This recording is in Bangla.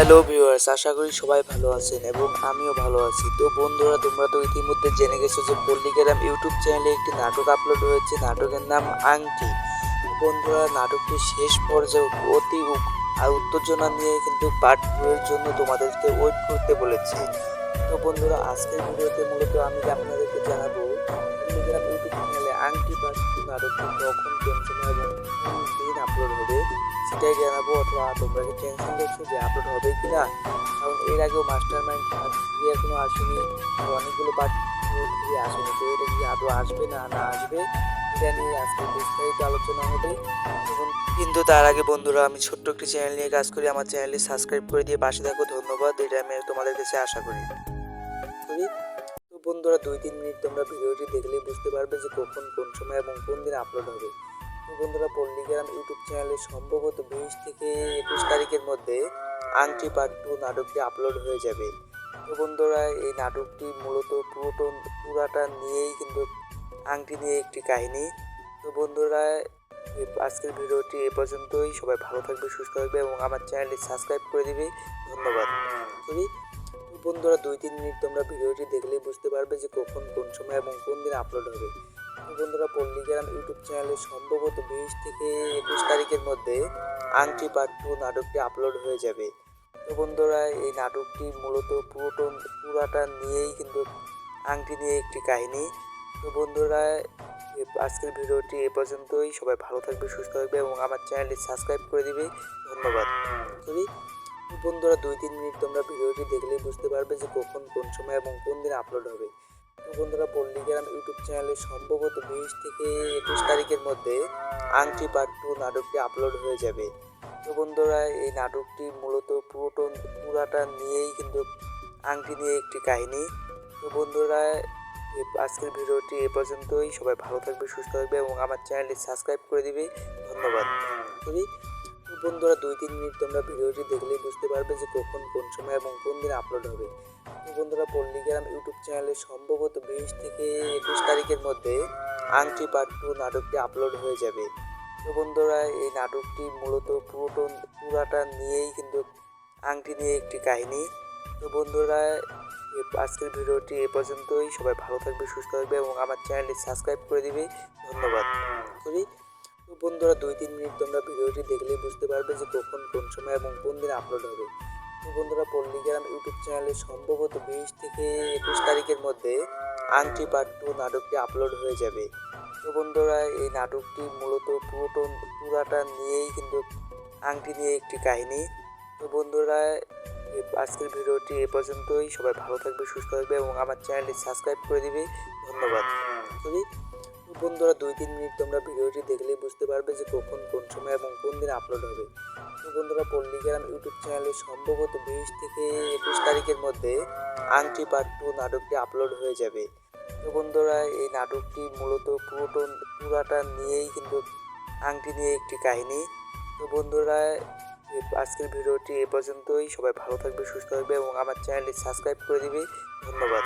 হ্যালো ভিউয়ার্স, আশা করি সবাই ভালো আছেন এবং আমিও ভালো আছি। তো বন্ধুরা, তোমরা তো ইতিমধ্যে জেনে গেছো যে পল্লীগ্রাম ইউটিউব চ্যানেলে একটি নাটক আপলোড হয়েছে। নাটকের নাম আংটি। তো বন্ধুরা, নাটকটির শেষ পর্যায়ে উত্তেজনা নিয়ে কিন্তু পার্ট 2 এর জন্য তোমাদেরকে ওয়েট করতে বলেছে। তো বন্ধুরা, আজকের ভিডিওতে মূলত আমি আপনাদেরকে জানাবো পল্লীগ্রাম ইউটিউব চ্যানেলে আংটি পার্ট 2 নাটকটি কখন, কোন সময় এবং কোন দিন আপলোড হবে সেটাই জানাবো। অথবা তোমরা কি টেনশন করছো যে আপলোড হবে কিনা, কারণ এর আগেও মাস্টার মাইন্ড পার্ট 3 এখনো আসেনি, আর অনেকগুলো পার্ট 2 3 আসেনি। তো এটা কি আদৌ আসবে না না আসবে, এটা নিয়ে আজকে বিস্তারিত আলোচনা হবে। এবং কিন্তু তার আগে বন্ধুরা, আমি ছোট্ট একটি চ্যানেল নিয়ে কাজ করি। আমার চ্যানেলটি সাবস্ক্রাইব করে দিয়ে পাশে থাকো, ধন্যবাদ। এটা আমি তোমাদের কাছে আশা করি। তো বন্ধুরা, 2-3 মিনিট তোমরা ভিডিওটি দেখলেই বুঝতে পারবে যে কখন, কোন সময় এবং কোন দিন আপলোড হবে। তো বন্ধুরা, পল্লীগ্রাম ইউটিউব চ্যানেলে সম্ভবত 20 থেকে 21 তারিখের মধ্যে আংটি পার্ট 2 নাটকটি আপলোড হয়ে যাবে। তো বন্ধুরা, এই নাটকটি মূলত পুরাটা নিয়েই কিন্তু আংটি নিয়ে একটি কাহিনী। তো বন্ধুরা, আজকের ভিডিওটি এ পর্যন্তই। সবাই ভালো থাকবে, সুস্থ থাকবে এবং আমার চ্যানেলটি সাবস্ক্রাইব করে দিবে, ধন্যবাদ। তো বন্ধুরা, 2-3 মিনিট তোমরা ভিডিওটি দেখলেই বুঝতে পারবে যে কখন, কোন সময় এবং কোন দিন আপলোড হবে। তো বন্ধুরা, পল্লীগ্রাম ইউটিউব চ্যানেলে সম্ভবত 20 থেকে 21 তারিখের মধ্যে আংটি পার্ট 2 নাটকটি আপলোড হয়ে যাবে। তো বন্ধুরা, এই নাটকটি মূলত পুরাটা নিয়েই কিন্তু আংটি নিয়ে একটি কাহিনী। তো বন্ধুরা, আজকের ভিডিওটি এ পর্যন্তই। সবাই ভালো থাকবে, সুস্থ থাকবে এবং আমার চ্যানেলটি সাবস্ক্রাইব করে দিবে, ধন্যবাদ। তো বন্ধুরা, 2-3 মিনিট তোমরা ভিডিওটি দেখলেই বুঝতে পারবে যে কখন, কোন সময় এবং কোন দিন আপলোড হবে। তো বন্ধুরা, পল্লীগ্রাম ইউটিউব চ্যানেলে সম্ভবত 20 থেকে 21 তারিখের মধ্যে আংটি পার্ট 2 নাটকটি আপলোড হয়ে যাবে। তো বন্ধুরা, এই নাটকটি মূলত পুরাটা নিয়েই কিন্তু আংটি নিয়ে একটি কাহিনী। তো বন্ধুরা, আজকের ভিডিওটি এ পর্যন্তই। সবাই ভালো থাকবে, সুস্থ থাকবে এবং আমার চ্যানেলটি সাবস্ক্রাইব করে দিবে, ধন্যবাদ। তো বন্ধুরা, 2-3 মিনিট তোমরা ভিডিওটি দেখলেই বুঝতে পারবে যে কখন, কোন সময় এবং কোন দিন আপলোড হবে। তো বন্ধুরা, পল্লীগ্রাম ইউটিউব চ্যানেলে সম্ভবত 20 থেকে 21 তারিখের মধ্যে আংটি পার্ট 2 নাটকটি আপলোড হয়ে যাবে। তো বন্ধুরা, এই নাটকটি মূলত পুরাটা নিয়েই কিন্তু আংটি নিয়ে একটি কাহিনী। তো বন্ধুরা, আজকের ভিডিওটি এ পর্যন্তই। সবাই ভালো থাকবে, সুস্থ থাকবে এবং আমার চ্যানেলটি সাবস্ক্রাইব করে দিবে, ধন্যবাদ। তো বন্ধুরা, 2-3 মিনিট তোমরা ভিডিওটি দেখলেই বুঝতে পারবে যে কখন, কোন সময় এবং কোন দিন আপলোড হবে। তো বন্ধুরা, পল্লীগ্রাম ইউটিউব চ্যানেলে সম্ভবত 20 থেকে 21 তারিখের মধ্যে আংটি পার্ট 2 নাটকটি আপলোড হয়ে যাবে। তো বন্ধুরা, এই নাটকটি মূলত পুরাটা নিয়েই কিন্তু আংটি নিয়ে একটি কাহিনী। তো বন্ধুরা, আজকের ভিডিওটি এ পর্যন্তই। সবাই ভালো থাকবে, সুস্থ থাকবে এবং আমার চ্যানেলটি সাবস্ক্রাইব করে দিবে, ধন্যবাদ। তো বন্ধুরা, 2-3 মিনিট তোমরা ভিডিওটি দেখলেই বুঝতে পারবে যে কখন, কোন সময় এবং কোন দিন আপলোড হবে। তো বন্ধুরা, পল্লীগ্রাম ইউটিউব চ্যানেলে সম্ভবত 20 থেকে 21 তারিখের মধ্যে আংটি পার্ট 2 নাটকটি আপলোড হয়ে যাবে। তো বন্ধুরা, এই নাটকটি মূলত পুরাটা নিয়েই কিন্তু আংটি নিয়ে একটি কাহিনী। তো বন্ধুরা, আজকের ভিডিওটি এ পর্যন্তই। সবাই ভালো থাকবে, সুস্থ থাকবে এবং আমার চ্যানেলটি সাবস্ক্রাইব করে দিবে, ধন্যবাদ।